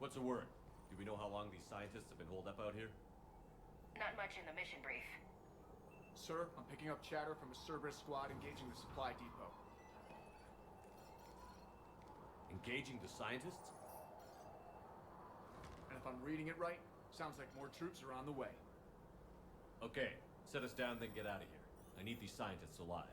What's the word? Do we know how long these scientists have been holed up out here? Not much in the mission brief. Sir, I'm picking up chatter from a Cerberus squad engaging the supply depot. Engaging the scientists? And if I'm reading it right, sounds like more troops are on the way. Okay, set us down, then get out of here. I need these scientists alive.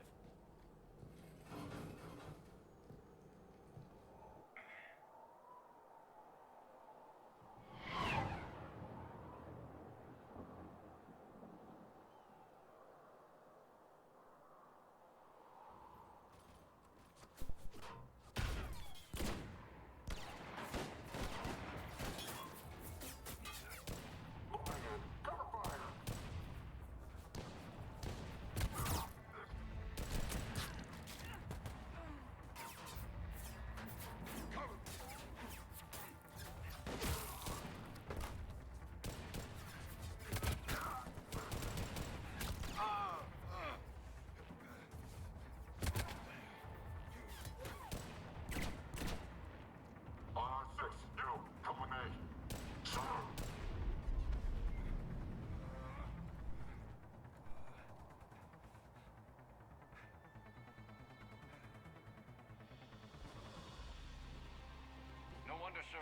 No wonder, sir.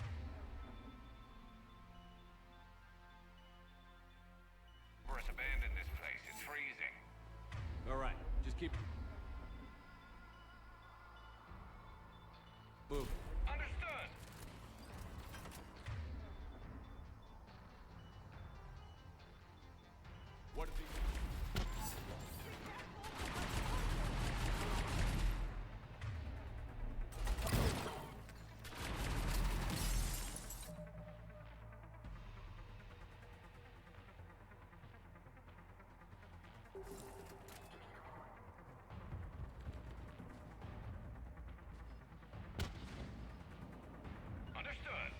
We're abandoned this place. It's freezing. All right, just keep... Move. Understood. What are these... Understood.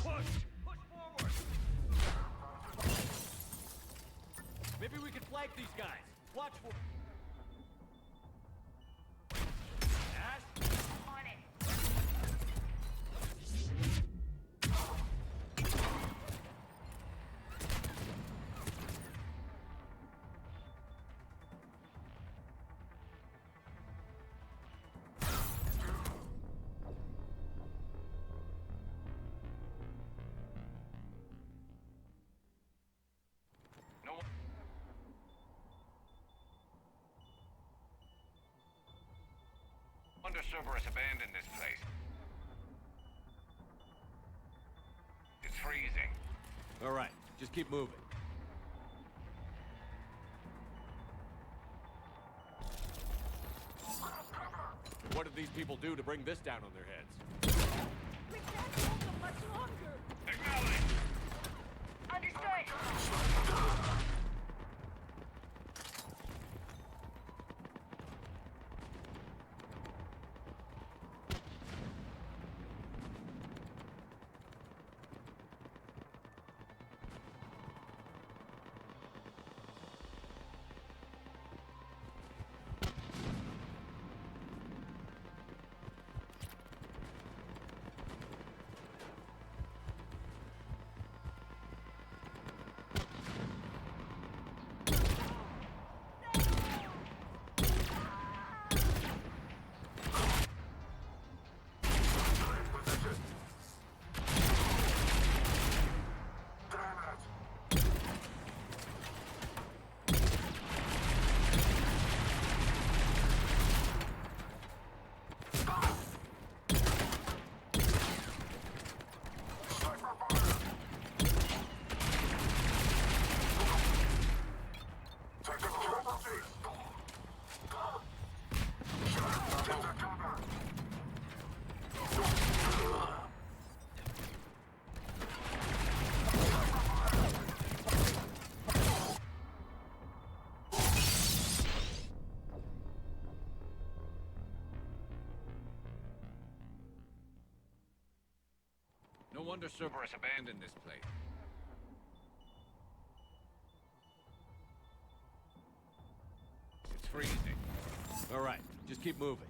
Push! Push forward! Maybe we can flank these guys. Watch for... Ash? On it. No. Wonder Cerberus abandoned this place. It's freezing. All right, just keep moving. What did these people do to bring this down on their heads? We can't hold them much longer! Acknowledge! Understood! wonder Cerberus abandoned this place. It's freezing. All right, just keep moving.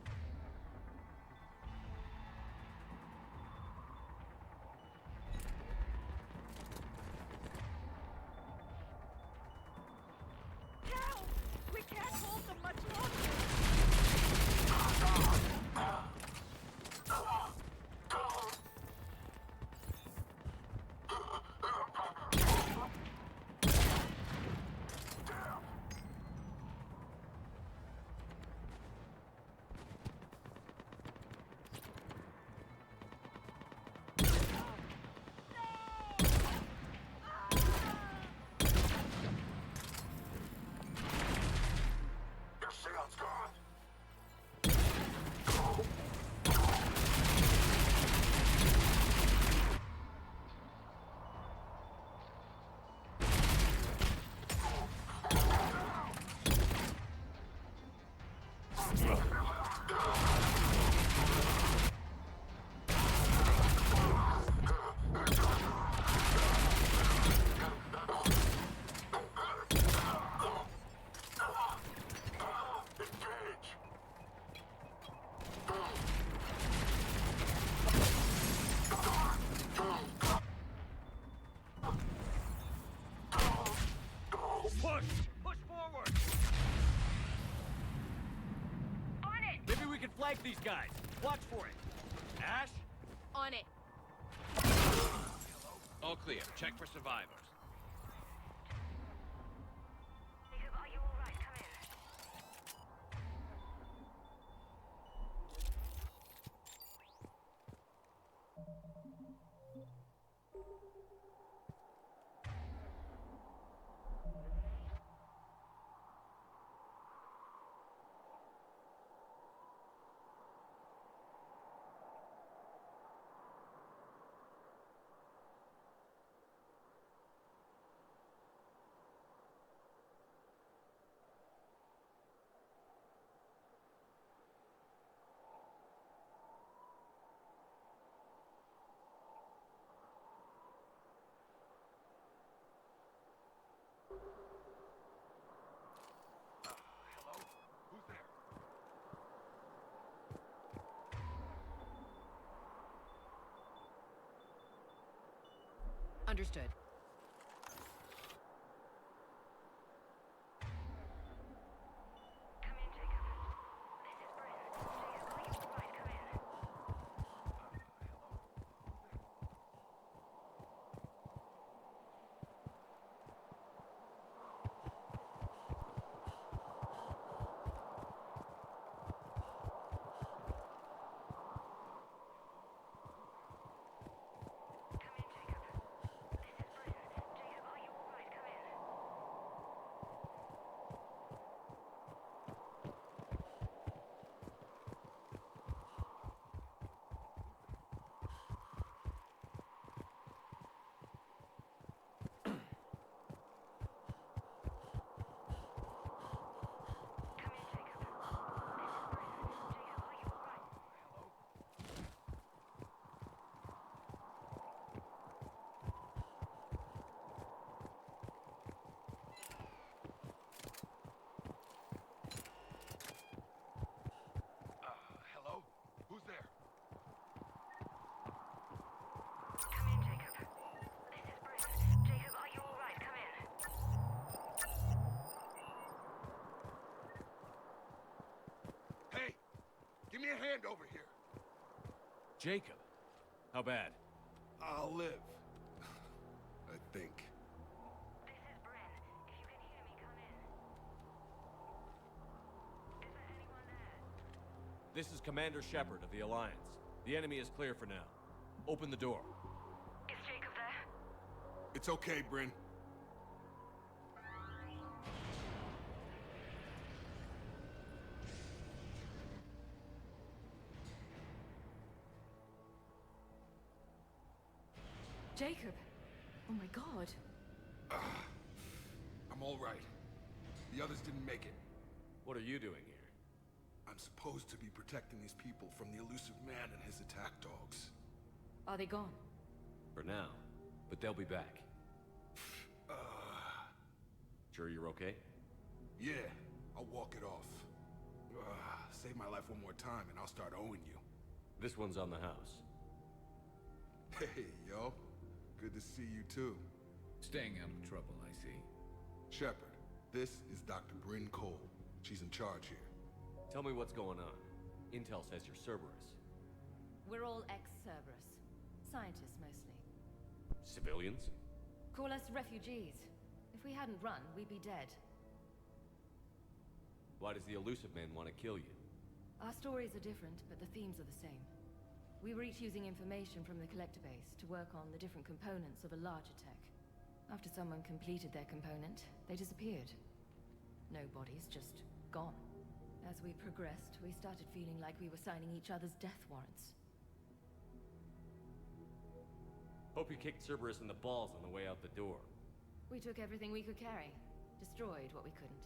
Help! We can't hold them much longer. Push forward! On it! Maybe we can flank these guys. Watch for it. Ash? On it. All clear. Check for survivors. Jacob, are you alright? Come in. Hello? Who's there? Understood. Come in, Jacob. This is Bryn. Jacob, are you alright? Come in. Come in, Jacob. This is Bryn. Jacob, are you alright? Come in. Come in, Jacob. This is Bryn. Jacob, are you alright? Hello? Who's there? Come in, Jacob. This is Bryn. Jacob, are you alright? Come in. Hey! Give me a hand over here. Jacob. How bad? I'll live. I think. This is Bryn. If you can hear me, come in. Is there anyone there? This is Commander Shepard of the Alliance. The enemy is clear for now. Open the door. Is Jacob there? It's okay, Bryn. Jacob. Oh my god. I'm all right. The others didn't make it. What are you doing here? I'm supposed to be protecting these people from the elusive man and his attack dogs. Are they gone? For now. But they'll be back. Sure you're okay? Yeah, I'll walk it off. Save my life one more time and I'll start owing you. This one's on the house. Hey, yo. Good to see you too. Staying out of trouble, I see. Shepard, this is Dr. Bryn Cole. She's in charge here. Tell me what's going on. Intel says you're Cerberus. We're all ex-Cerberus. Scientists, mostly. Civilians? Call us refugees. If we hadn't run, we'd be dead. Why does the Elusive Man want to kill you? Our stories are different, but the themes are the same. We were each using information from the collector base to work on the different components of a larger tech. After someone completed their component, they disappeared. No bodies, just gone. As we progressed, we started feeling like we were signing each other's death warrants. Hope you kicked Cerberus in the balls on the way out the door. We took everything we could carry, destroyed what we couldn't.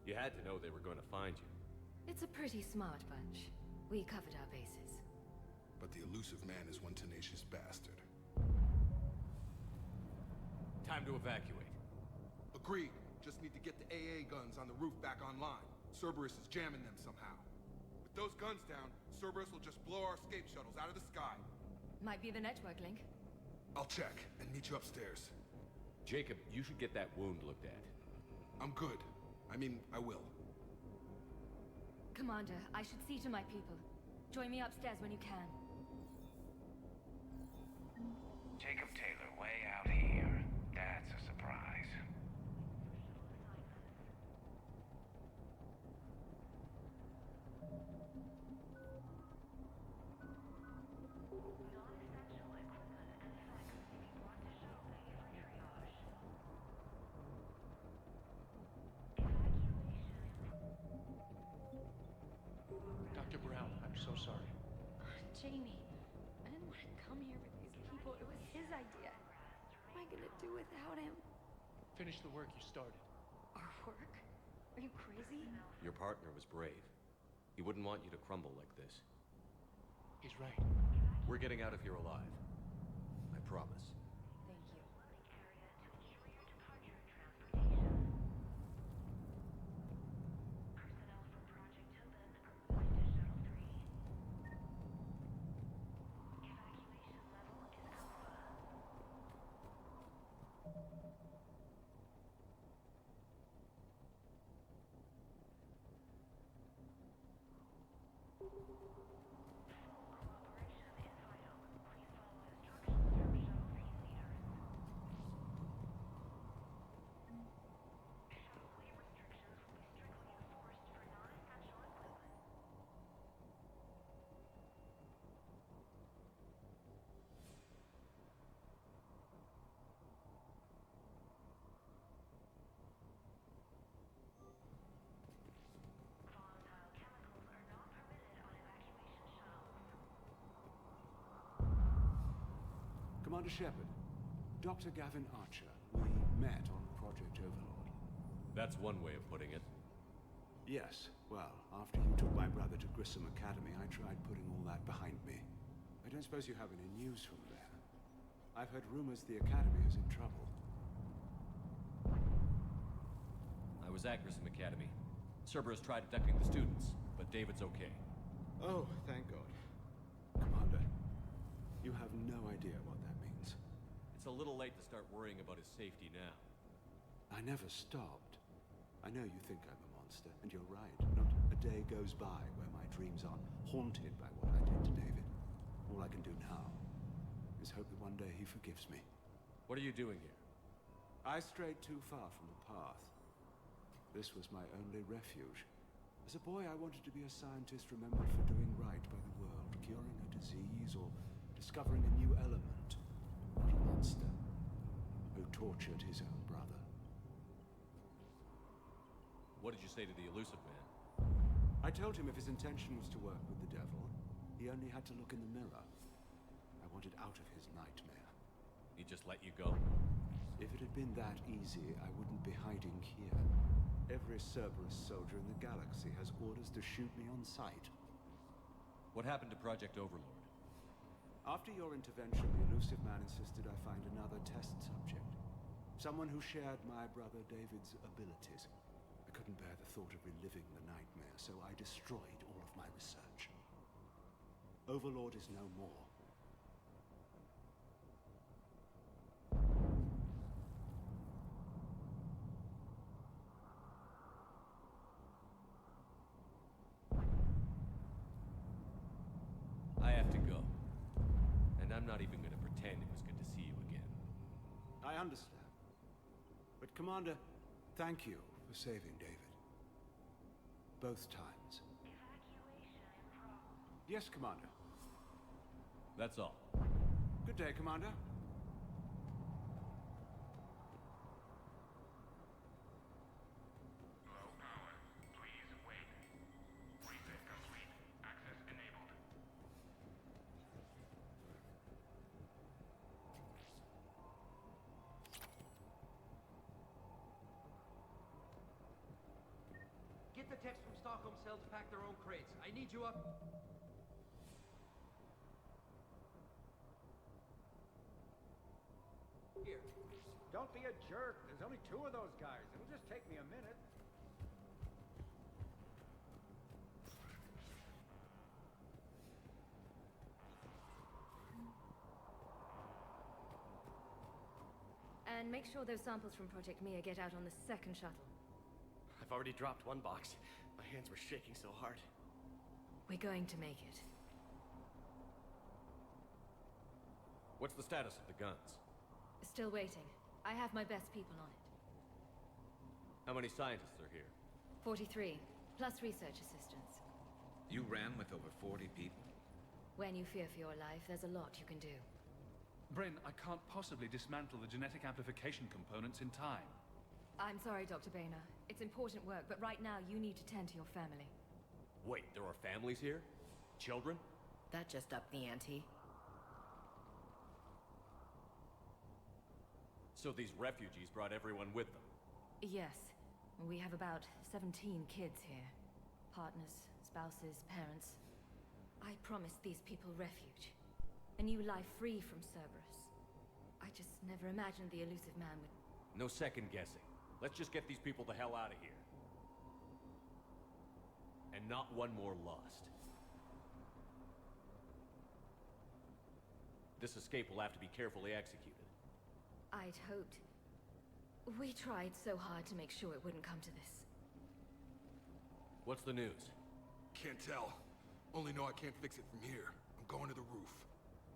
You had to know they were going to find you. It's a pretty smart bunch. We covered our bases. But the Elusive Man is one tenacious bastard. Time to evacuate. Agreed. Just need to get the AA guns on the roof back online. Cerberus is jamming them somehow. With those guns down, Cerberus will just blow our escape shuttles out of the sky. Might be the network link. I'll check and meet you upstairs. Jacob, you should get that wound looked at. I'm good. I mean, I will. Commander, I should see to my people. Join me upstairs when you can. Jacob Taylor way out here. That's a surprise. Dr. Brown, I'm so sorry. Jamie, I didn't want to come here with these people. It was his idea. What am I gonna do without him? Finish the work you started. Our work? Are you crazy? Your partner was brave. He wouldn't want you to crumble like this. He's right. We're getting out of here alive. I promise. Thank you. Commander Shepard, Dr. Gavin Archer, we met on Project Overlord. That's one way of putting it. Yes, well, after you took my brother to Grissom Academy, I tried putting all that behind me. I don't suppose you have any news from there. I've heard rumors the Academy is in trouble. I was at Grissom Academy. Cerberus tried abducting the students, but David's okay. Oh, thank God. Commander, you have no idea what that means. It's a little late to start worrying about his safety now. I never stopped. I know you think I'm a monster, and you're right. Not a day goes by where my dreams aren't haunted by what I did to David. All I can do now is hope that one day he forgives me. What are you doing here? I strayed too far from the path. This was my only refuge. As a boy, I wanted to be a scientist remembered for doing right by the world, curing a disease or discovering a new element. Not a monster who tortured his own brother. What did you say to the Elusive Man? I told him if his intention was to work with the devil, he only had to look in the mirror. I wanted out of his nightmare. He just let you go? If it had been that easy, I wouldn't be hiding here. Every Cerberus soldier in the galaxy has orders to shoot me on sight. What happened to Project Overlord? After your intervention, the elusive man insisted I find another test subject. Someone who shared my brother David's abilities. I couldn't bear the thought of reliving the nightmare, so I destroyed all of my research. Overlord is no more. I have to go. And I'm not even gonna pretend it was good to see you again. I understand. But Commander, thank you for saving David. Both times. Yes, Commander. That's all. Good day, Commander. Low power. Please wait. Reset complete. Access enabled. Get the techs from Stockholm Cell to pack their own crates. I need you up. Here. Don't be a jerk. There's only 2 of those guys. It'll just take me a minute. And make sure those samples from Project Mia get out on the second shuttle. I've already dropped one box. My hands were shaking so hard. We're going to make it. What's the status of the guns? Still waiting. I have my best people on it. How many scientists are here? 43, plus research assistants. You ran with over 40 people? When you fear for your life, there's a lot you can do. Bryn, I can't possibly dismantle the genetic amplification components in time. I'm sorry, Dr. Boehner. It's important work, but right now you need to tend to your family. Wait, there are families here? Children? That just upped the ante. So these refugees brought everyone with them? Yes. We have about 17 kids here. Partners, spouses, parents. I promised these people refuge. A new life free from Cerberus. I just never imagined the elusive man would... No second guessing. Let's just get these people the hell out of here. And not one more lost. This escape will have to be carefully executed. I'd hoped. We tried so hard to make sure it wouldn't come to this. What's the news? Can't tell. Only know I can't fix it from here. I'm going to the roof.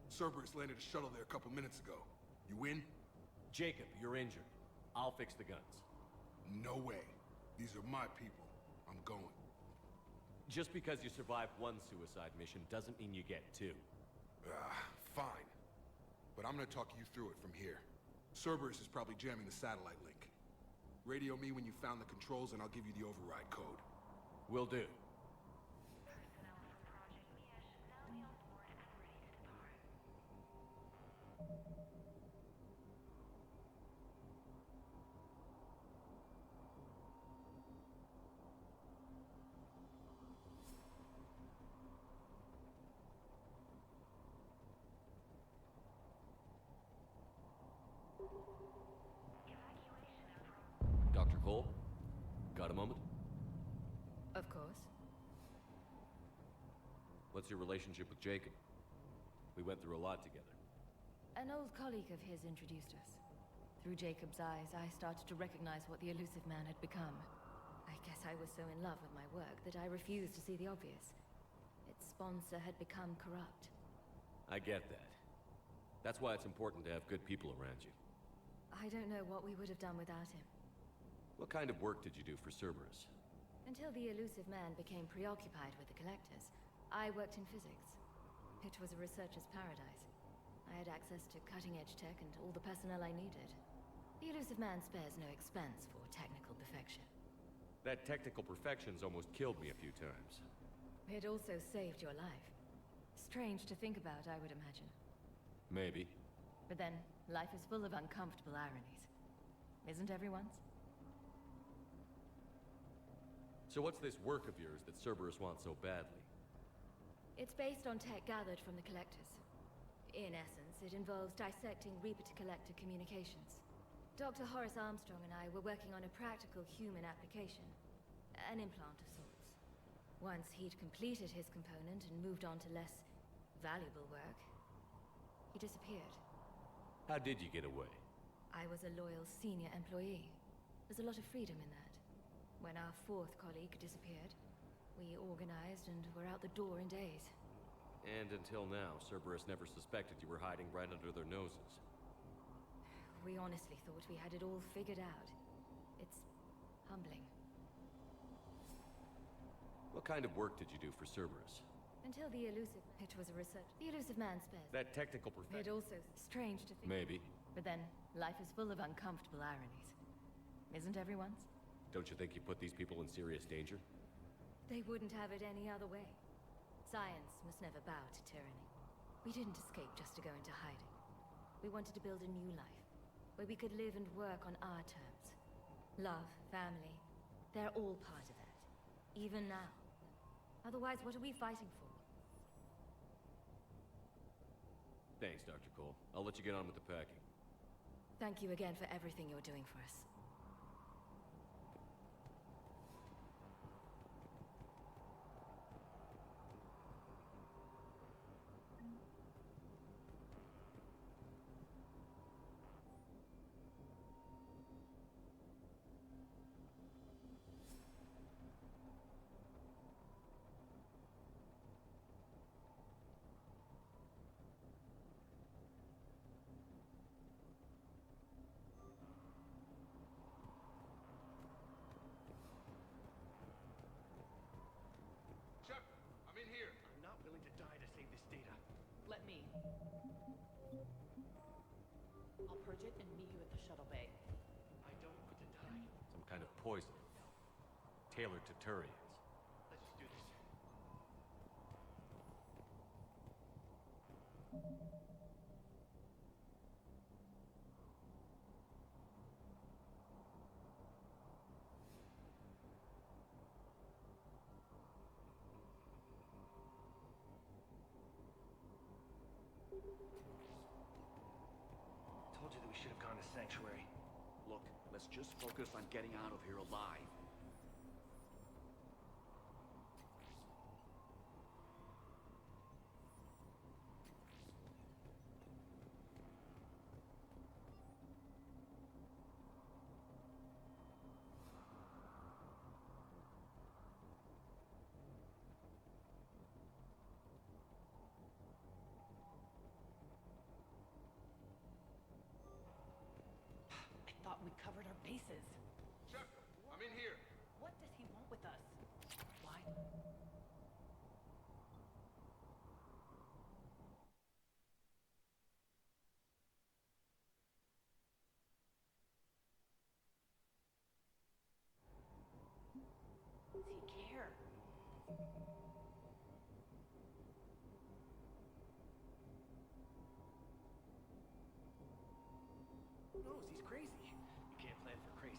Cerberus landed a shuttle there a couple minutes ago. You in? Jacob, you're injured. I'll fix the guns. No way. These are my people. I'm going. Just because you survived one suicide mission doesn't mean you get 2. Fine. But I'm gonna talk you through it from here. Cerberus is probably jamming the satellite link. Radio me when you found the controls and I'll give you the override code. Will do. Dr. Cole? Got a moment? Of course. What's your relationship with Jacob? We went through a lot together. An old colleague of his introduced us. Through Jacob's eyes, I started to recognize what the elusive man had become. I guess I was so in love with my work that I refused to see the obvious. Its sponsor had become corrupt. I get that. That's why it's important to have good people around you. I don't know what we would have done without him. What kind of work did you do for Cerberus? Until the elusive man became preoccupied with the collectors, I worked in physics. It was a researcher's paradise. I had access to cutting-edge tech and all the personnel I needed. The elusive man spares no expense for technical perfection. That technical perfection's almost killed me a few times. It also saved your life. Strange to think about, I would imagine. Maybe. But then, life is full of uncomfortable ironies. Isn't everyone's? So what's this work of yours that Cerberus wants so badly? It's based on tech gathered from the collectors. In essence, it involves dissecting Reaper-to-Collector communications. Dr. Horace Armstrong and I were working on a practical human application. An implant of sorts. Once he'd completed his component and moved on to less valuable work, he disappeared. How did you get away? I was a loyal senior employee. There's a lot of freedom in that. When our fourth colleague disappeared, we organized and were out the door in days. And until now, Cerberus never suspected you were hiding right under their noses. We honestly thought we had it all figured out. It's humbling. What kind of work did you do for Cerberus? Until the elusive... It was a research... The elusive man spares. That technical It perfection. also strange to think... Maybe. But then, life is full of uncomfortable ironies. Isn't everyone's? Don't you think you put these people in serious danger? They wouldn't have it any other way. Science must never bow to tyranny. We didn't escape just to go into hiding. We wanted to build a new life, where we could live and work on our terms. Love, family, they're all part of that. Even now. Otherwise, what are we fighting for? Thanks, Dr. Cole. I'll let you get on with the packing. Thank you again for everything you're doing for us. Shep, I'm in here. I'm not willing to die to save this data. Let me. I'll purge it and meet you at the shuttle bay. I don't want to die. Some kind of poison. Tailored to Turians. Let's just do this. Told you that we should have gone to Sanctuary. Look, let's just focus on getting out of here alive. I thought we covered our bases. Shep, I'm in here. What does he want with us? Why? Does he care? Who knows? He's crazy. You can't plan for crazy.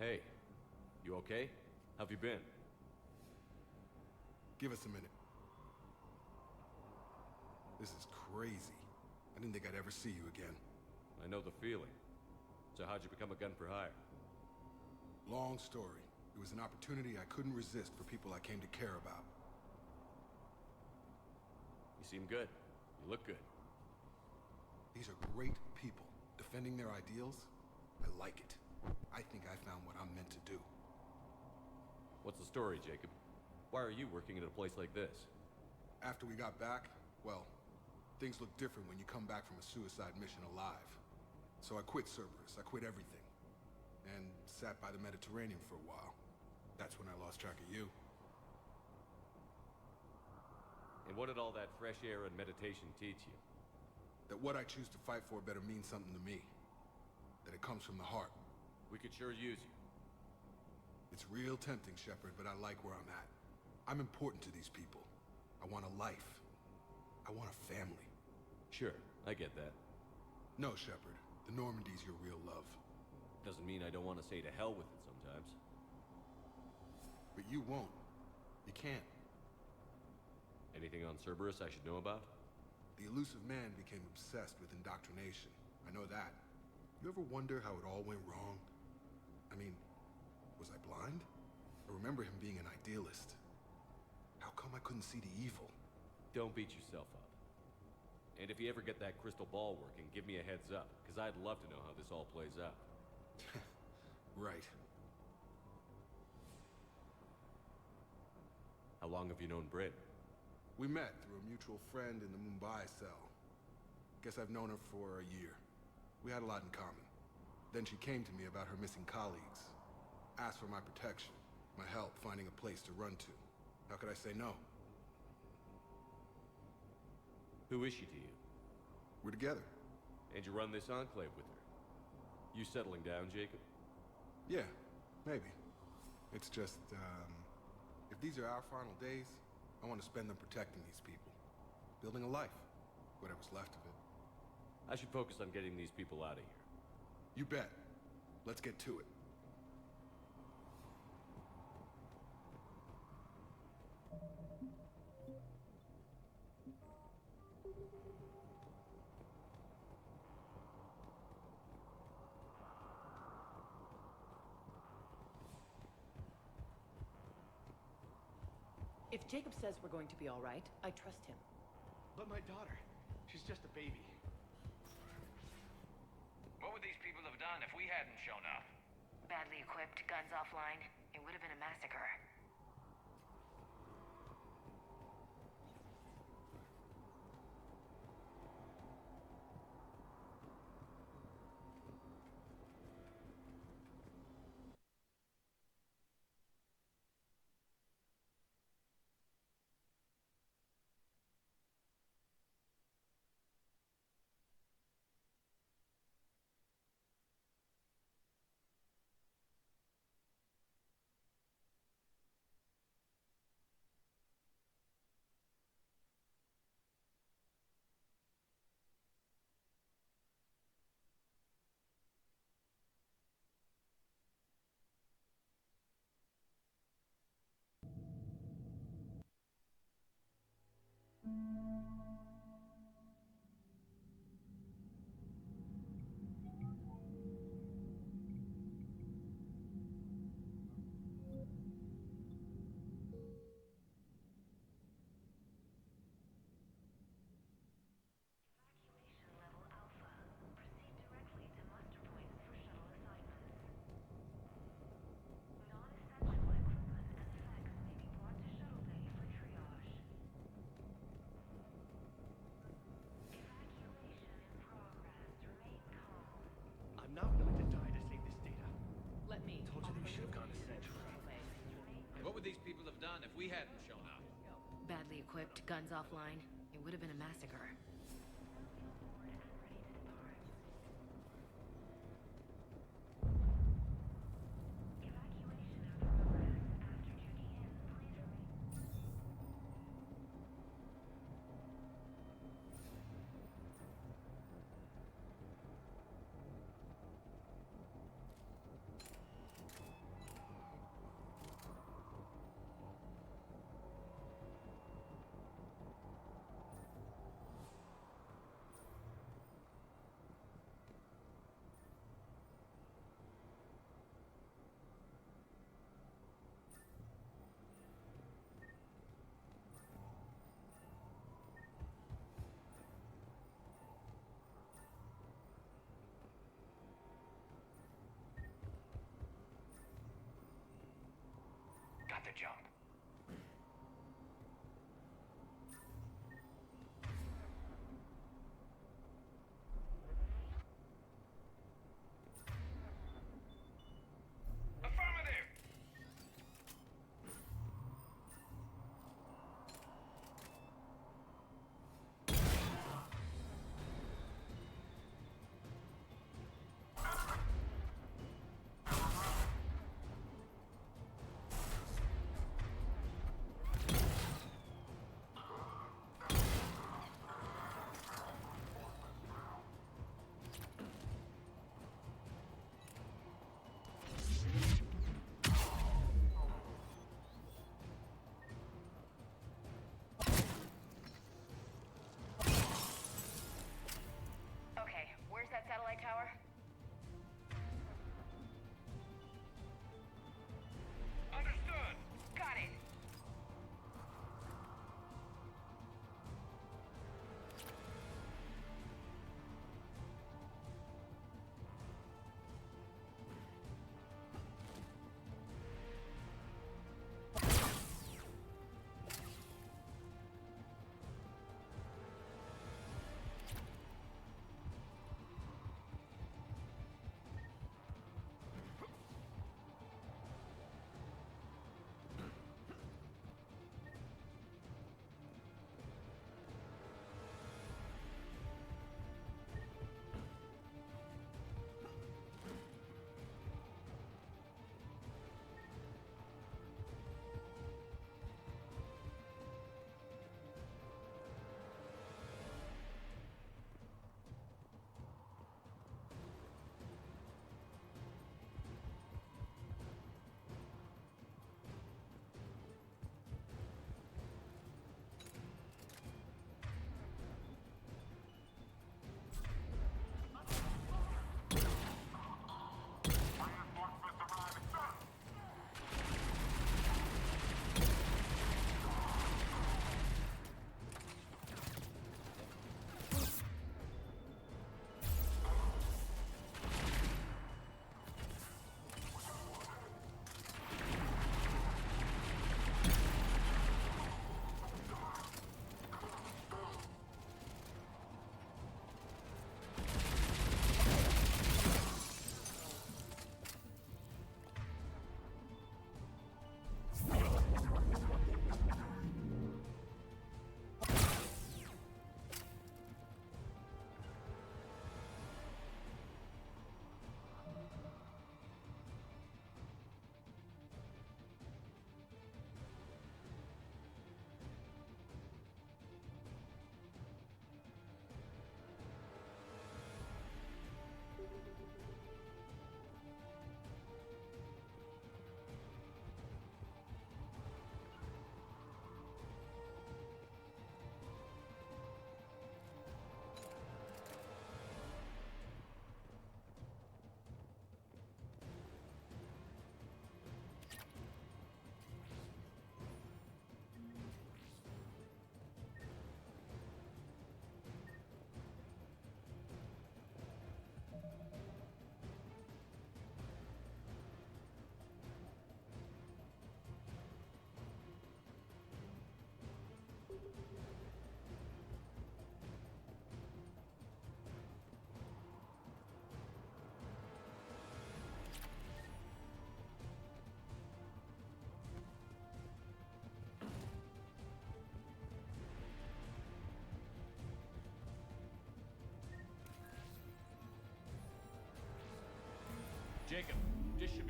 Hey, you okay? How've you been? Give us a minute. This is crazy. I didn't think I'd ever see you again. I know the feeling. So how'd you become a gun for hire? Long story. It was an opportunity I couldn't resist for people I came to care about. You seem good. You look good. These are great people. Defending their ideals, I like it. I think I found what I'm meant to do. What's the story, Jacob? Why are you working at a place like this? After we got back, well, things look different when you come back from a suicide mission alive. So I quit Cerberus. I quit everything. and sat by the Mediterranean for a while. That's when I lost track of you. And what did all that fresh air and meditation teach you? That what I choose to fight for better mean something to me. That it comes from the heart. We could sure use you. It's real tempting, Shepard, but I like where I'm at. I'm important to these people. I want a life. I want a family. Sure, I get that. No, Shepard. The Normandy's your real love. Doesn't mean I don't want to say to hell with it sometimes. But you won't. You can't. Anything on Cerberus I should know about? The elusive man became obsessed with indoctrination. I know that. You ever wonder how it all went wrong? I mean, was I blind? I remember him being an idealist. How come I couldn't see the evil? Don't beat yourself up. And if you ever get that crystal ball working, give me a heads up, because I'd love to know how this all plays out. Right. How long have you known Britt? We met through a mutual friend in the Mumbai cell. Guess I've known her for a year. We had a lot in common. Then she came to me about her missing colleagues. Asked for my protection, my help finding a place to run to. How could I say no? Who is she to you? We're together. And you run this enclave with her? You settling down, Jacob? Yeah, maybe. It's just, if these are our final days, I want to spend them protecting these people. Building a life. Whatever's left of it. I should focus on getting these people out of here. You bet. Let's get to it. If Jacob says we're going to be all right, I trust him. But my daughter, she's just a baby. What would these people have done if we hadn't shown up? Badly equipped, guns offline. It would have been a massacre. I'm not willing to die to save this data. Let me. Told you they should have gone to Sanctuary. What would these people have done if we hadn't shown up? Badly equipped, guns offline. It would have been a massacre. Got the jump.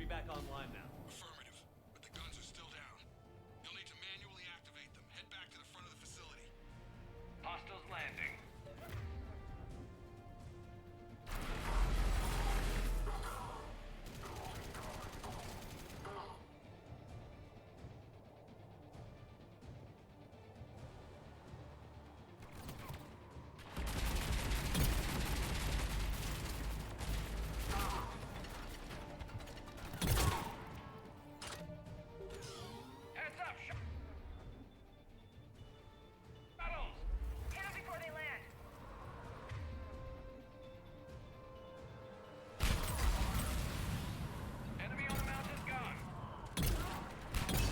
be back online now. Affirmative, but the guns are still down. You'll need to manually activate them. Head back to the front of the facility. Hostiles landing. Heads up, shuttles! Hit them before they land. Enemy on the mountain gun.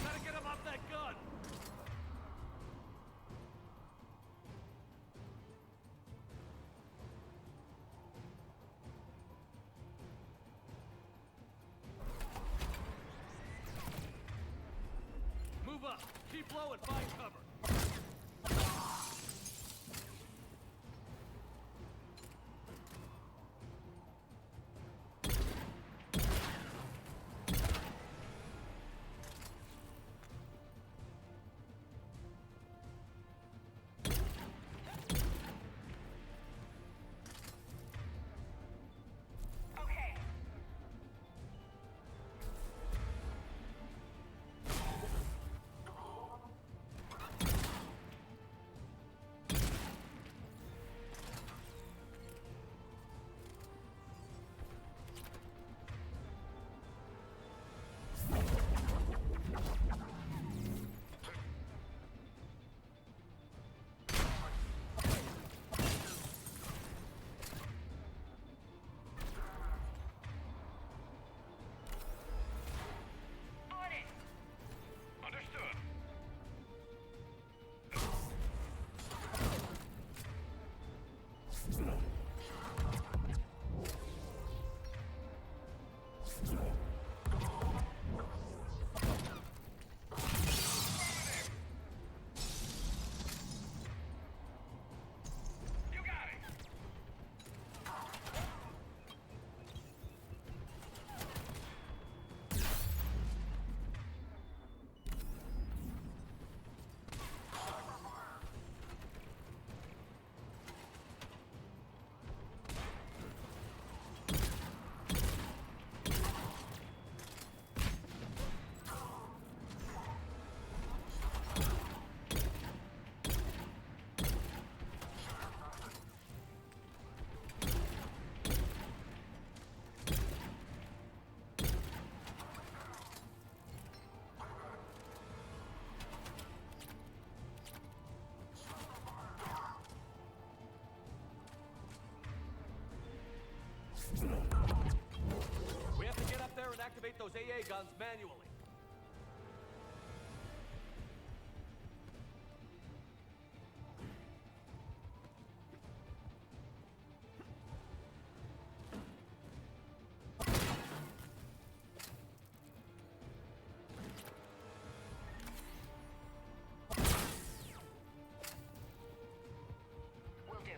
Gotta get him off that gun! Move up! Keep low and find cover! Okay. On it. Understood. You got it. We have to get up there and activate those AA guns manually. Will do.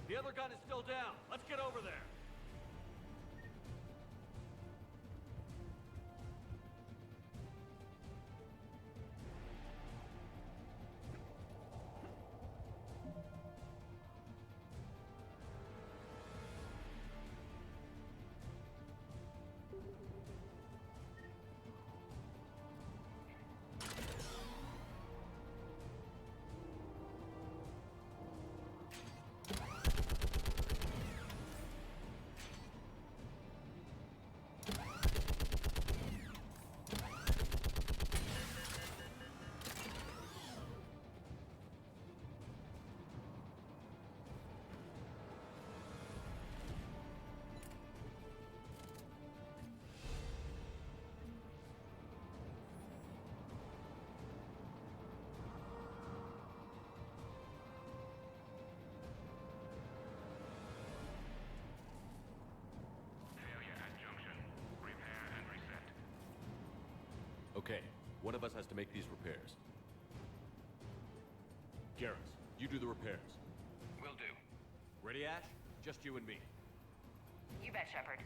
The other gun is still down. Let's get over there. Okay, one of us has to make these repairs. Garrus, you do the repairs. Will do. Ready, Ash? Just you and me. You bet, Shepard.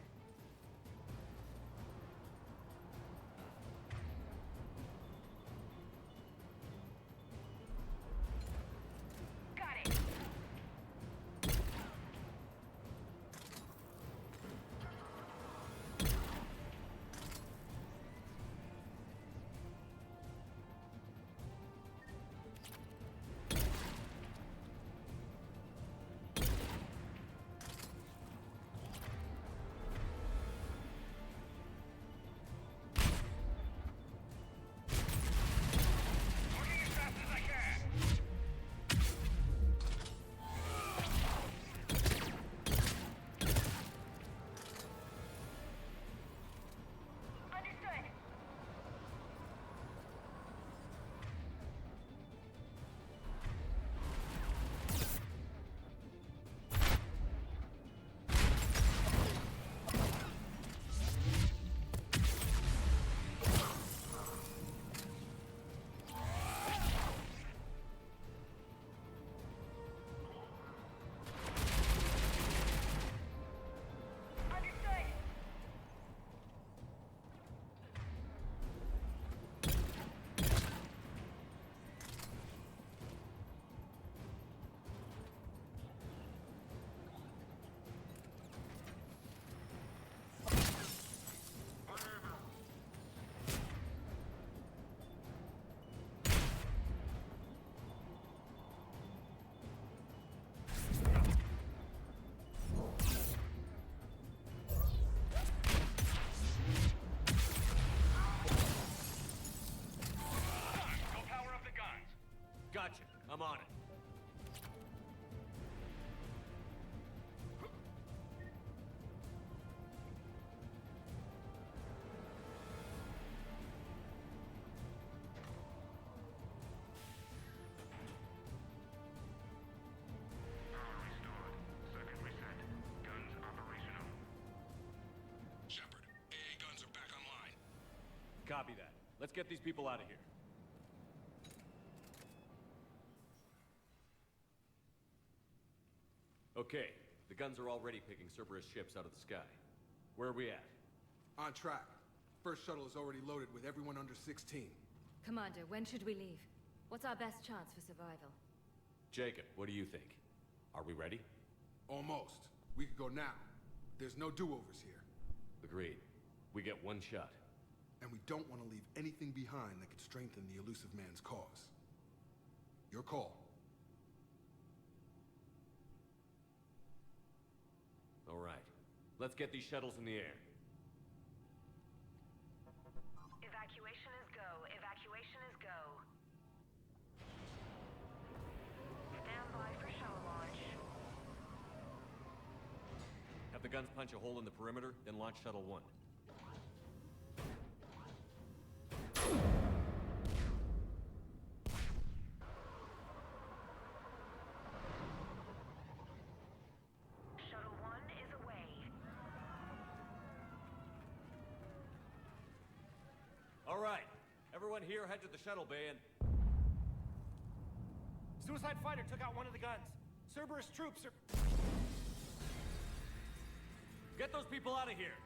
Gotcha. I'm on it. Shepard, AA guns are back online. Copy that. Let's get these people out of here. Okay, the guns are already picking Cerberus ships out of the sky. Where are we at? On track. First shuttle is already loaded with everyone under 16. Commander, when should we leave? What's our best chance for survival? Jacob, what do you think? Are we ready? Almost. We could go now. There's no do-overs here. Agreed. We get one shot. And we don't want to leave anything behind that could strengthen the elusive man's cause. Your call. All right. Let's get these shuttles in the air. Evacuation is go. Evacuation is go. Stand by for shuttle launch. Have the guns punch a hole in the perimeter, then launch Shuttle 1. Shuttle 1 is away. All right. Everyone here head to the shuttle bay and... Suicide fighter took out one of the guns. Cerberus troops are... Get those people out of here!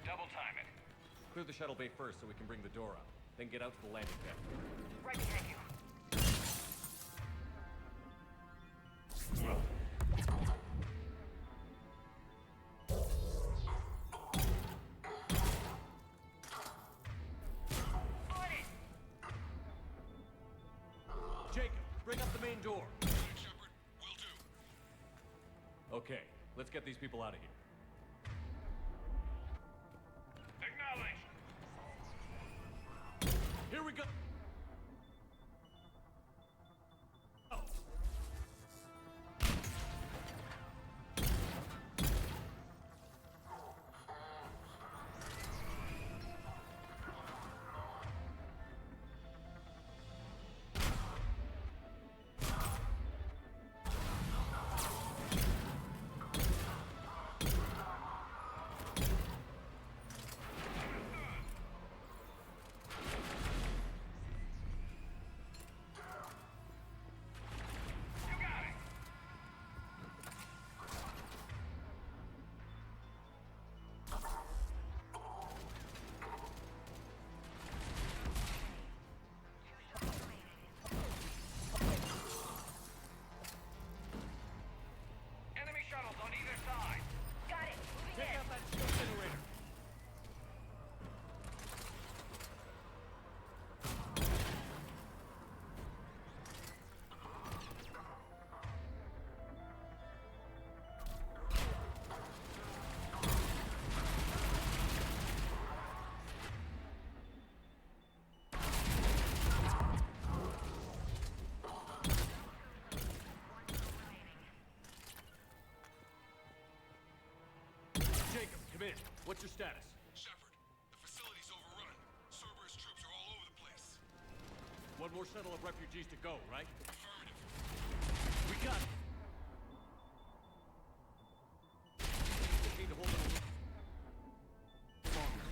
Double time it. Clear the shuttle bay first so we can bring the door up. Then get out to the landing deck. Right behind you. Jacob, bring up the main door. Shepard, will do. Okay, let's get these people out of here. Acknowledge. Here we go. Oh. Enemy shuttles on either side. Got it. Moving Take in. out that shield generator. Jacob, come in. What's your status? Shepard, the facility's overrun. Cerberus troops are all over the place. One more shuttle of refugees to go, right? Affirmative. We got it. Just need to hold it a little longer.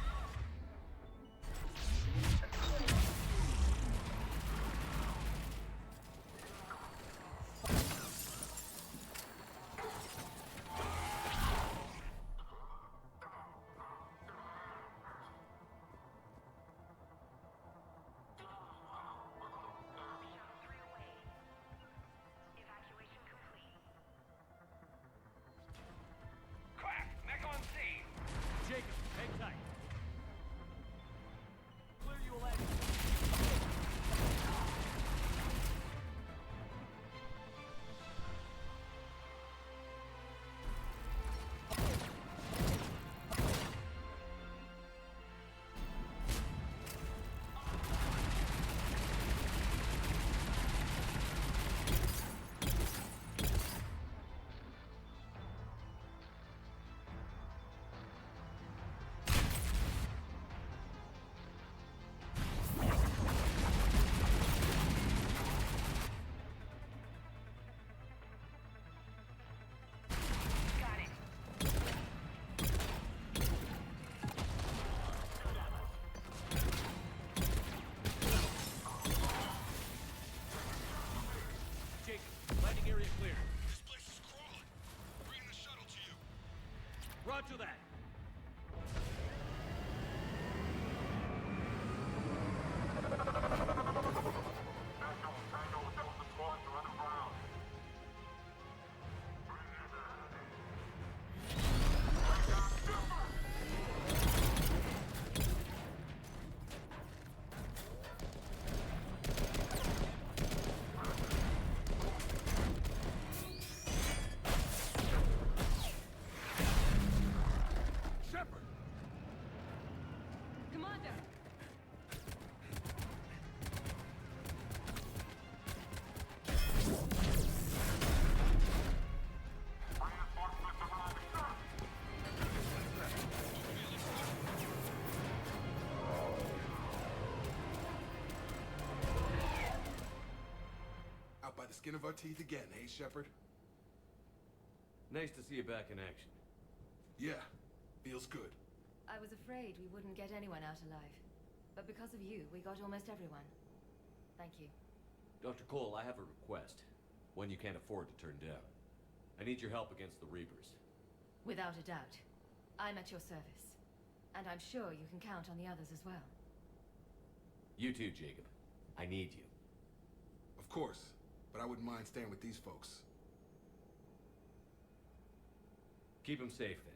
Roger that. Commander! Out by the skin of our teeth again, hey, Shepard? Nice to see you back in action. Yeah, feels good. I was afraid we wouldn't get anyone out alive. But because of you, we got almost everyone. Thank you. Dr. Cole, I have a request. One you can't afford to turn down. I need your help against the Reapers. Without a doubt. I'm at your service. And I'm sure you can count on the others as well. You too, Jacob. I need you. Of course, but I wouldn't mind staying with these folks. Keep them safe, then.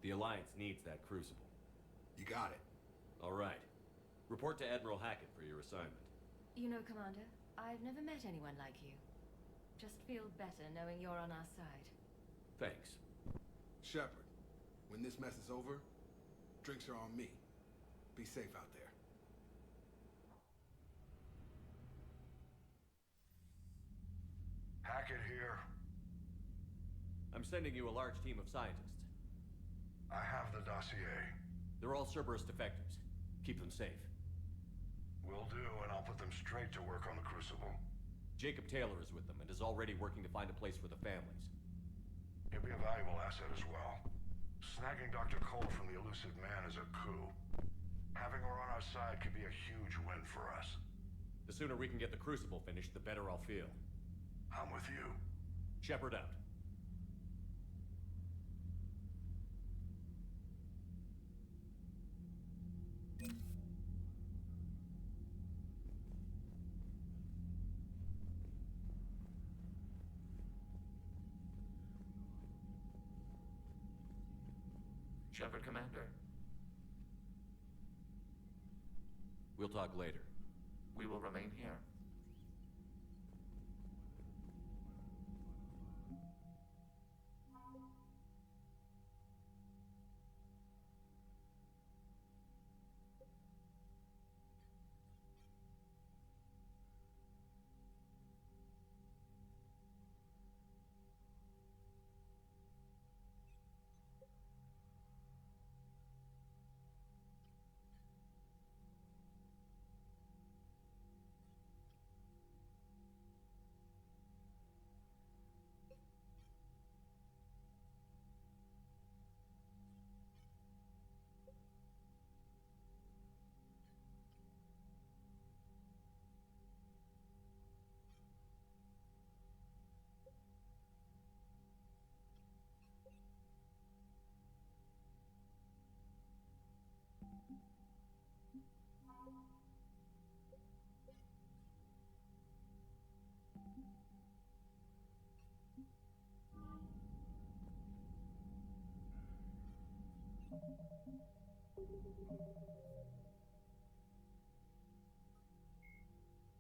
The Alliance needs that crucible. You got it. All right. Report to Admiral Hackett for your assignment. You know, Commander, I've never met anyone like you. Just feel better knowing you're on our side. Thanks. Shepard, when this mess is over, drinks are on me. Be safe out there. Hackett here. I'm sending you a large team of scientists. I have the dossier. They're all Cerberus defectors. Keep them safe. Will do, and I'll put them straight to work on the Crucible. Jacob Taylor is with them and is already working to find a place for the families. He'll be a valuable asset as well. Snagging Dr. Cole from the elusive man is a coup. Having her on our side could be a huge win for us. The sooner we can get the Crucible finished, the better I'll feel. I'm with you. Shepard out. Shepard, Commander. We'll talk later. We will remain here.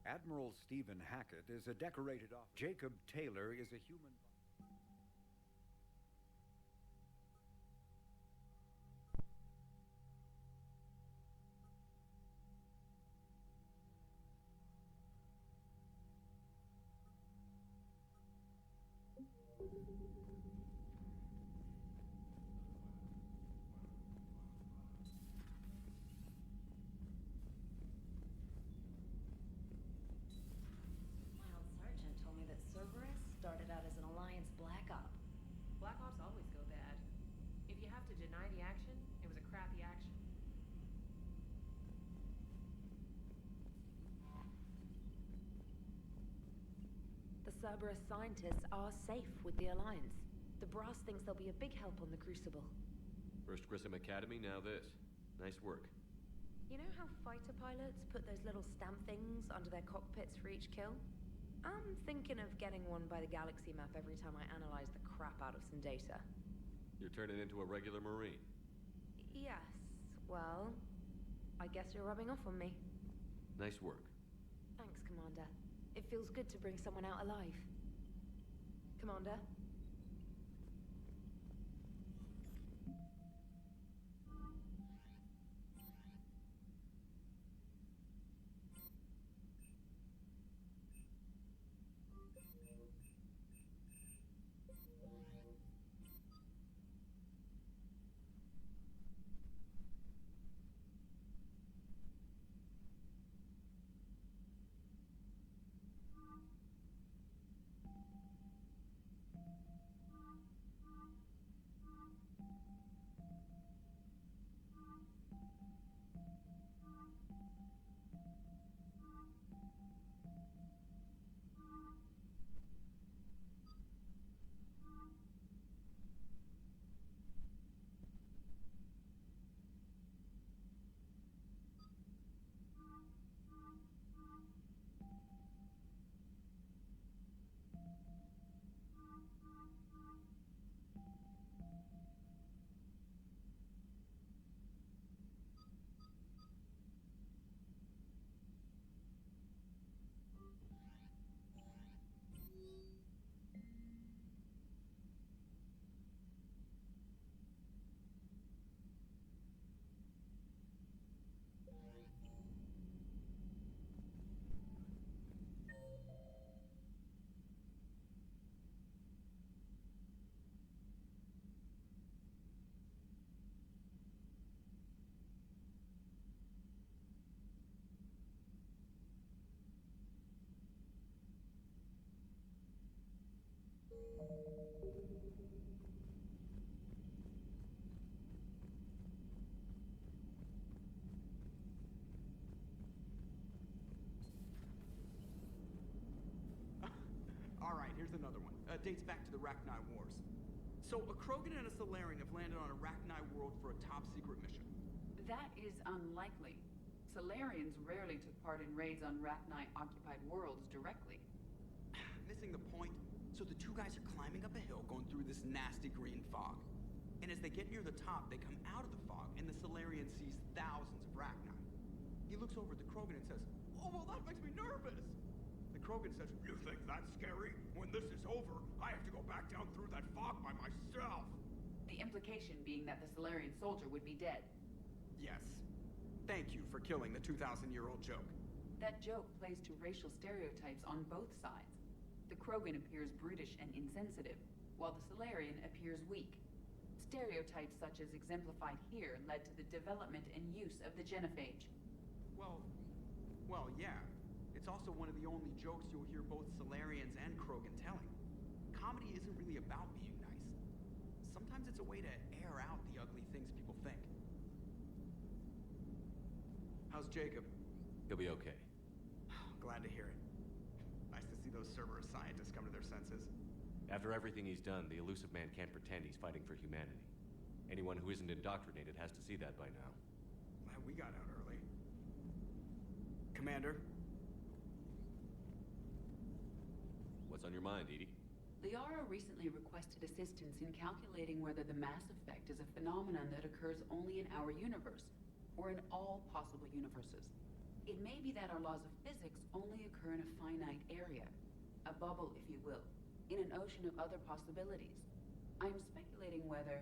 Admiral Stephen Hackett is a decorated officer. Jacob Taylor is a human... Started out as an Alliance Black Op. Black Ops always go bad. If you have to deny the action, it was a crappy action. The Cerberus Scientists are safe with the Alliance. The Brass thinks they'll be a big help on the Crucible. First Grissom Academy, now this. Nice work. You know how fighter pilots put those little stamp things under their cockpits for each kill? I'm thinking of getting one by the galaxy map every time I analyze the crap out of some data. You're turning into a regular Marine. Yes, well, I guess you're rubbing off on me. Nice work. Thanks, Commander. It feels good to bring someone out alive. Commander? Alright, here's another one. Dates back to the Rachni Wars. So, a Krogan and a Solarian have landed on a Rachni world for a top-secret mission. That is unlikely. Solarians rarely took part in raids on Rachni-occupied worlds directly. Missing the point. So the two guys are climbing up a hill going through this nasty green fog. And as they get near the top, they come out of the fog, and the Solarian sees thousands of Rachni. He looks over at the Krogan and says, "Oh, well, that makes me nervous." The Krogan says, "You think that's scary? When this is over, I have to go back down through that fog by myself." The implication being that the Solarian soldier would be dead. Yes. Thank you for killing the 2,000-year-old joke. That joke plays to racial stereotypes on both sides. The Krogan appears brutish and insensitive, while the Solarian appears weak. Stereotypes such as exemplified here led to the development and use of the genophage. Well, yeah. It's also one of the only jokes you'll hear both Solarians and Krogan telling. Comedy isn't really about being nice. Sometimes it's a way to air out the ugly things people think. How's Jacob? He'll be okay. Glad to hear it. Nice to see those Cerb Scientists come to their senses. After everything he's done, the elusive man can't pretend he's fighting for humanity. Anyone who isn't indoctrinated has to see that by now. Glad we got out early. Commander? What's on your mind, Edie? Liara recently requested assistance in calculating whether the mass effect is a phenomenon that occurs only in our universe, or in all possible universes. It may be that our laws of physics only occur in a finite area, a bubble, if you will, in an ocean of other possibilities. I'm speculating whether,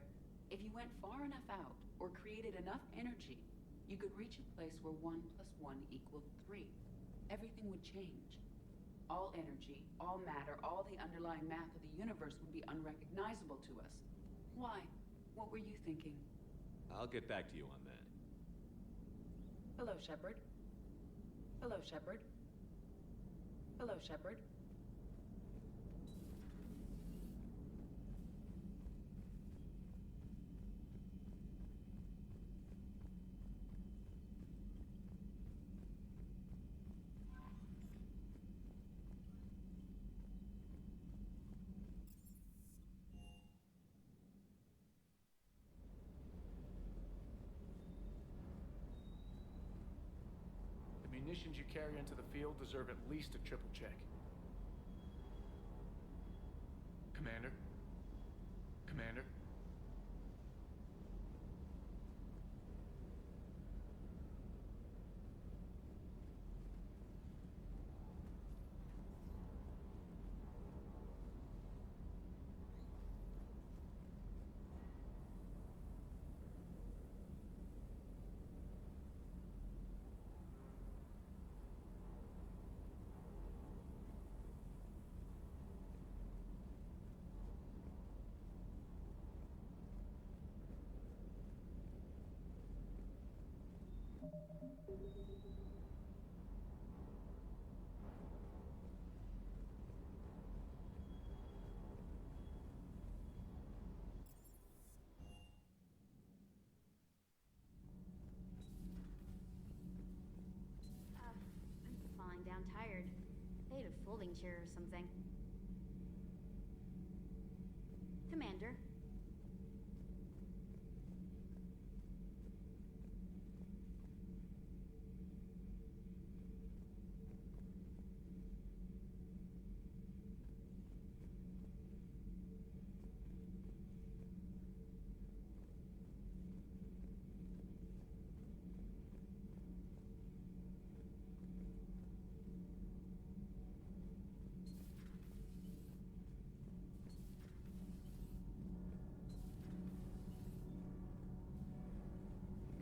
if you went far enough out, or created enough energy, you could reach a place where 1 + 1 = 3. Everything would change. All energy, all matter, all the underlying math of the universe would be unrecognizable to us. Why? What were you thinking? I'll get back to you on that. Hello, Shepard. Hello, Shepard. Hello, Shepard. munitions you carry into the field deserve at least a triple check. Commander? Commander? I'm falling down tired. They had a folding chair or something. Commander.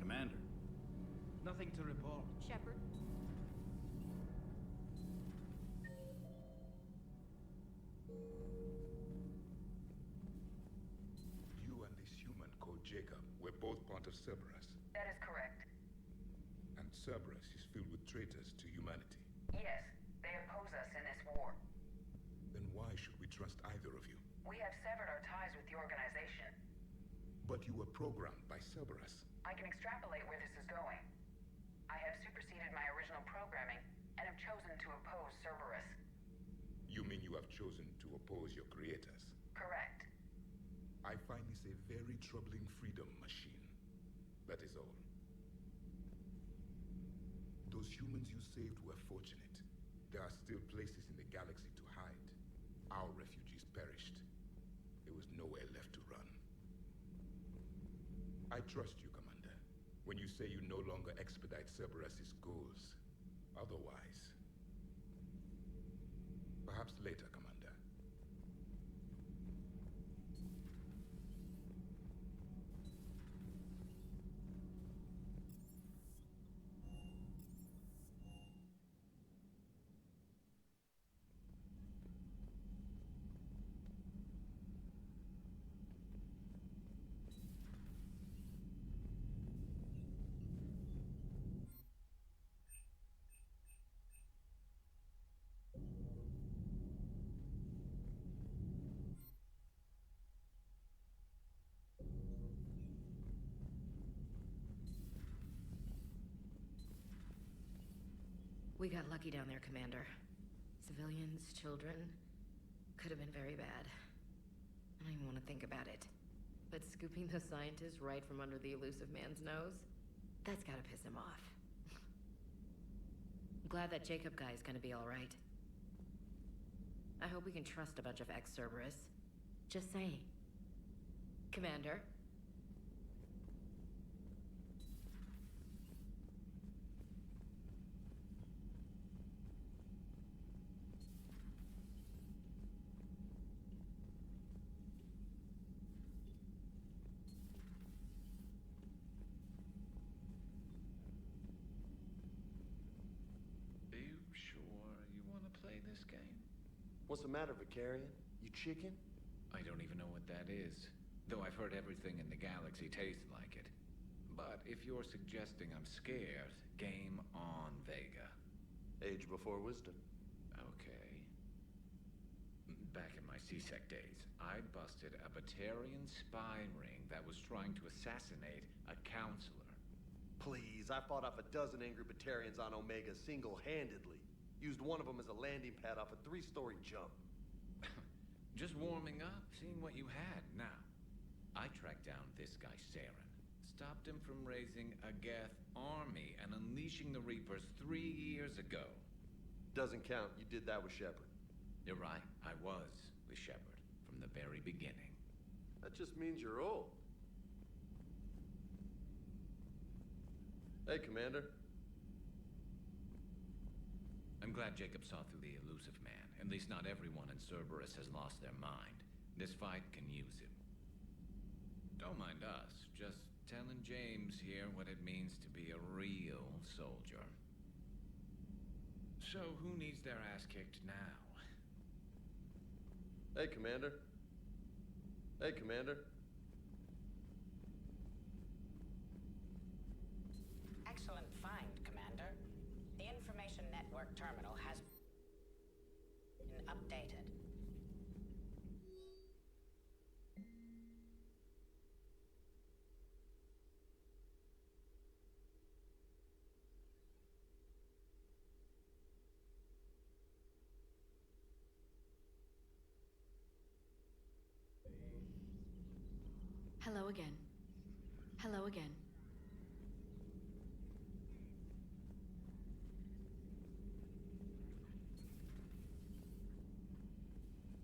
Commander. Nothing to report. Shepard. You and this human called Jacob were both part of Cerberus. That is correct. And Cerberus is filled with traitors to humanity. Yes, they oppose us in this war. Then why should we trust either of you? We have severed our ties with the organization. But you were programmed by Cerberus. I can extrapolate where this is going. I have superseded my original programming and have chosen to oppose Cerberus. You mean you have chosen to oppose your creators? Correct. I find this a very troubling freedom machine. That is all. Those humans you saved were fortunate. There are still places in the galaxy to hide. Our refugees perished. There was nowhere left to run. I trust you, Commander, when you say you no longer expedite Cerberus's goals. Otherwise... Perhaps later, Commander. We got lucky down there, Commander. Civilians, children. Could have been very bad. I don't even want to think about it. But scooping those scientists right from under the elusive man's nose? That's gotta piss him off. I'm glad that Jacob guy's gonna be alright. I hope we can trust a bunch of ex-Cerberus. Just saying. Commander? This game? What's the matter, Vicarian? You chicken? I don't even know what that is. Though I've heard everything in the galaxy tastes like it. But if you're suggesting I'm scared, game on, Vega. Age before wisdom. Okay. Back in my C-Sec days, I busted a Batarian spy ring that was trying to assassinate a counselor. Please, I fought off a dozen angry Batarians on Omega single-handedly. Used one of them as a landing pad off a 3-story jump. Just warming up, seeing what you had. Now, I tracked down this guy, Saren. stopped him from raising a Geth army and unleashing the Reapers 3 years ago. Doesn't count. You did that with Shepard. You're right. I was with Shepard from the very beginning. That just means you're old. Hey, Commander. I'm glad Jacob saw through the elusive man. At least not everyone in Cerberus has lost their mind. This fight can use him. Don't mind us. Just telling James here what it means to be a real soldier. So who needs their ass kicked now? Hey, Commander. Hey, Commander. Excellent find, Commander. The information network terminal has been updated. Hello again. Hello again.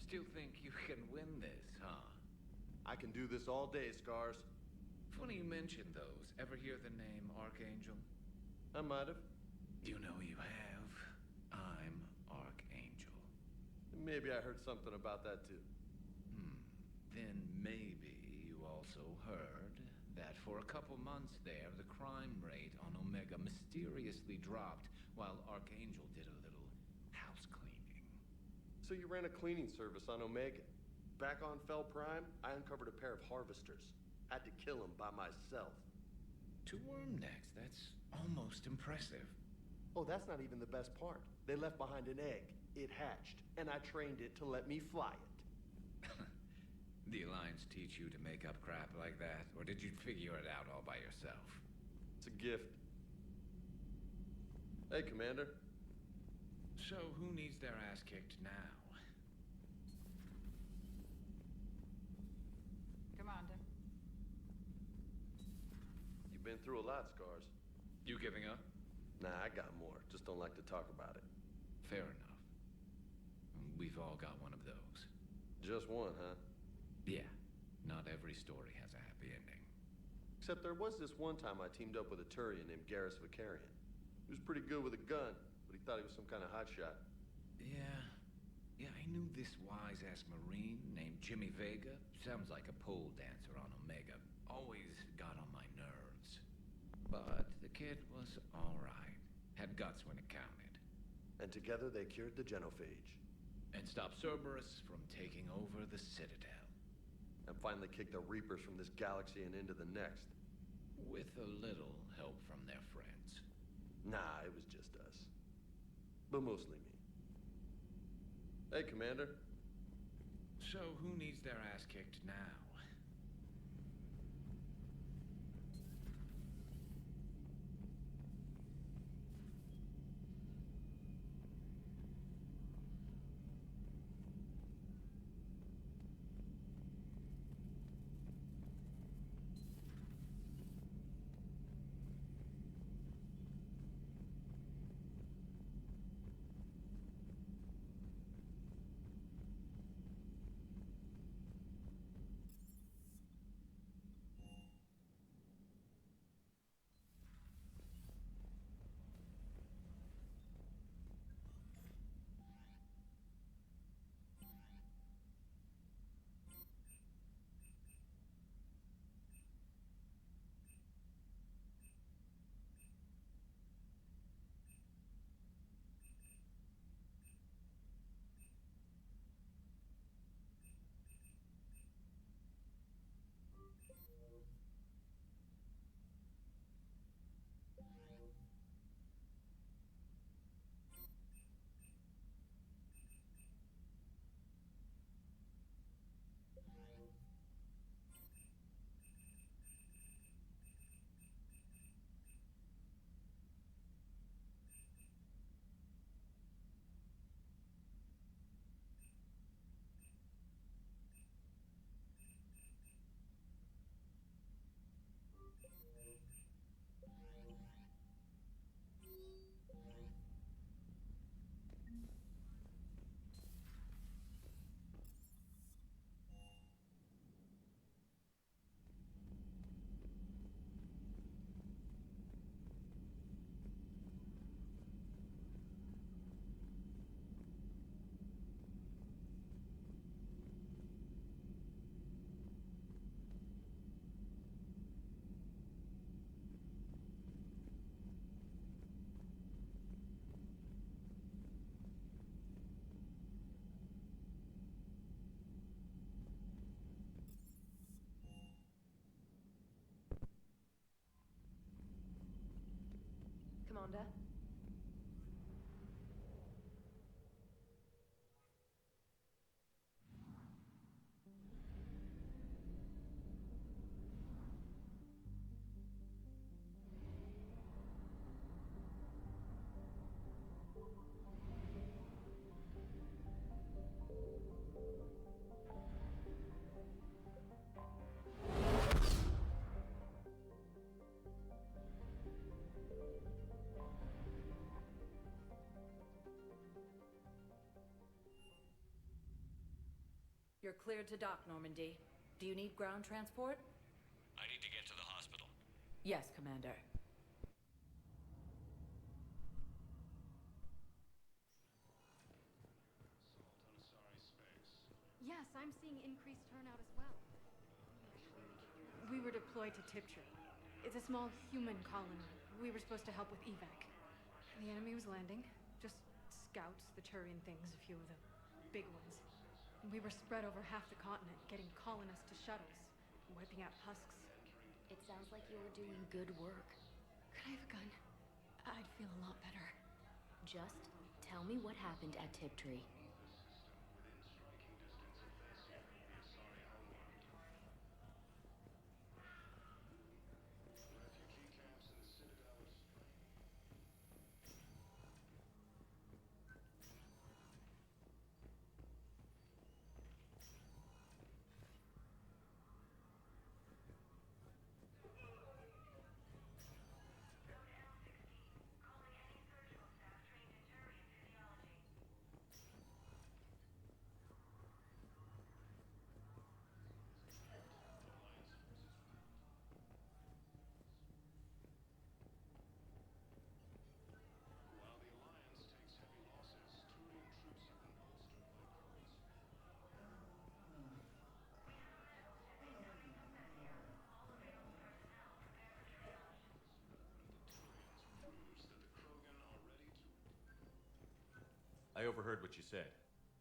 Still think you can win this, huh? I can do this all day, Scars. Funny you mentioned those. Ever hear the name Archangel? I might have. You know you have. I'm Archangel. Maybe I heard something about that too. Then maybe you also heard that for a couple months there, the crime rate on Omega mysteriously dropped while Archangel did a little house cleaning. So you ran a cleaning service on Omega. Back on Fel Prime, I uncovered a pair of harvesters. Had to kill them by myself. 2 worm necks, that's almost impressive. Oh, that's not even the best part. They left behind an egg. It hatched, and I trained it to let me fly it. The Alliance teach you to make up crap like that, or did you figure it out all by yourself? It's a gift. Hey, Commander. So who needs their ass kicked now? Commander. You've been through a lot, Scars. You giving up? Nah, I got more. Just don't like to talk about it. Fair enough. We've all got one of those. Just one, huh? Yeah. Not every story has a happy ending. Except there was this one time I teamed up with a Turian named Garrus Vicarian. He was pretty good with a gun, but he thought he was some kind of hotshot. Yeah, I knew this wise-ass Marine named Jimmy Vega. Sounds like a pole dancer on Omega. Always got on my nerves. But the kid was all right. Had guts when it counted. And together they cured the Genophage. And stopped Cerberus from taking over the Citadel. And finally kicked the Reapers from this galaxy and into the next. With a little help from their friends. Nah, it was just us. But mostly me. Hey, Commander. So who needs their ass kicked now? Commander. You're cleared to dock, Normandy. Do you need ground transport? I need to get to the hospital. Yes, Commander. Yes, I'm seeing increased turnout as well. We were deployed to Tiptree. It's a small human colony. We were supposed to help with evac. The enemy was landing. Just scouts, the Turian things, a few of the big ones. And we were spread over half the continent, getting colonists to shuttles, wiping out husks. It sounds like you were doing good work. Could I have a gun? I'd feel a lot better. Just tell me what happened at Tiptree. I overheard what you said.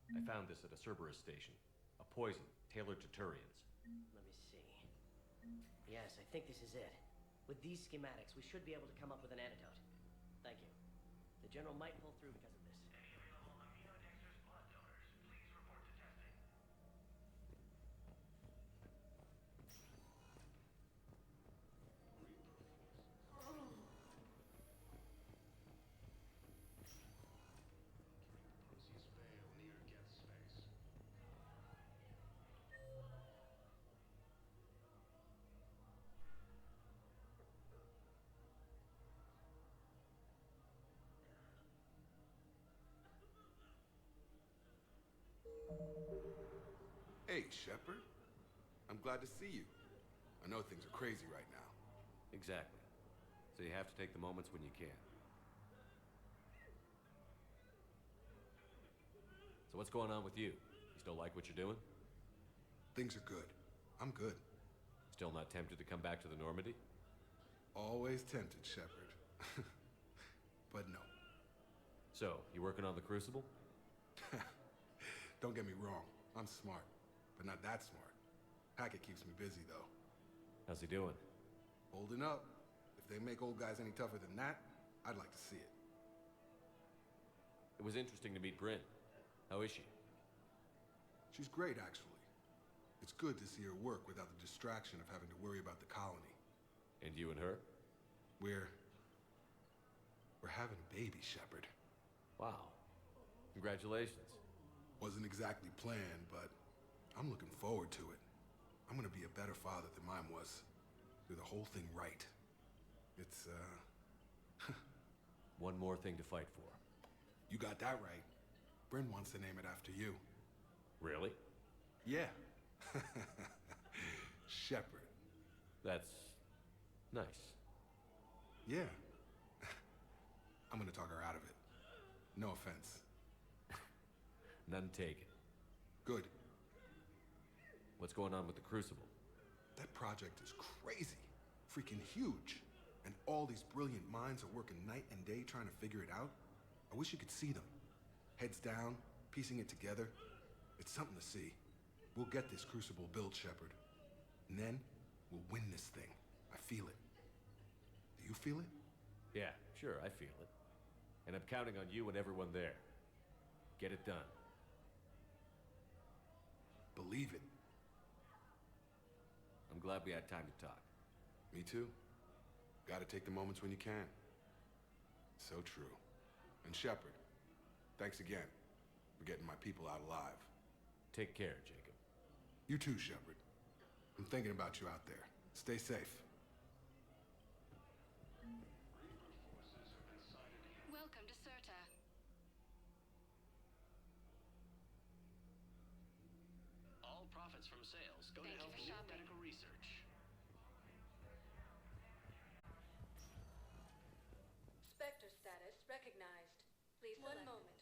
I found this at a Cerberus station. A poison tailored to Turians. Let me see. Yes, I think this is it. With these schematics, we should be able to come up with an antidote. Thank you. The General might pull through because of this. Hey, Shepard. I'm glad to see you. I know things are crazy right now. Exactly. So you have to take the moments when you can. So what's going on with you? You still like what you're doing? Things are good. I'm good. Still not tempted to come back to the Normandy? Always tempted, Shepard. But no. So, you working on the Crucible? Don't get me wrong. I'm smart, but not that smart. Hackett keeps me busy, though. How's he doing? Holding up. If they make old guys any tougher than that, I'd like to see it. It was interesting to meet Bryn. How is she? She's great, actually. It's good to see her work without the distraction of having to worry about the colony. And you and her? We're having a baby, Shepard. Wow. Congratulations. Wasn't exactly planned, but I'm looking forward to it. I'm gonna be a better father than mine was. Do the whole thing right. It's, One more thing to fight for. You got that right. Bryn wants to name it after you. Really? Yeah. Shepard. That's nice. Yeah. I'm gonna talk her out of it. No offense. None taken. Good. What's going on with the Crucible? That project is crazy. Freaking huge. And all these brilliant minds are working night and day trying to figure it out. I wish you could see them. Heads down, piecing it together. It's something to see. We'll get this Crucible built, Shepard. And then, we'll win this thing. I feel it. Do you feel it? Yeah, sure, I feel it. And I'm counting on you and everyone there. Get it done. Believe it. I'm glad we had time to talk. Me too. Gotta take the moments when you can. So true. And Shepard, thanks again for getting my people out alive. Take care, Jacob. You too, Shepard. I'm thinking about you out there. Stay safe. Welcome to Certa. All profits from sales go to Thank you help for new shopping. medical research. Spectre status recognized. Please select. 1 moment.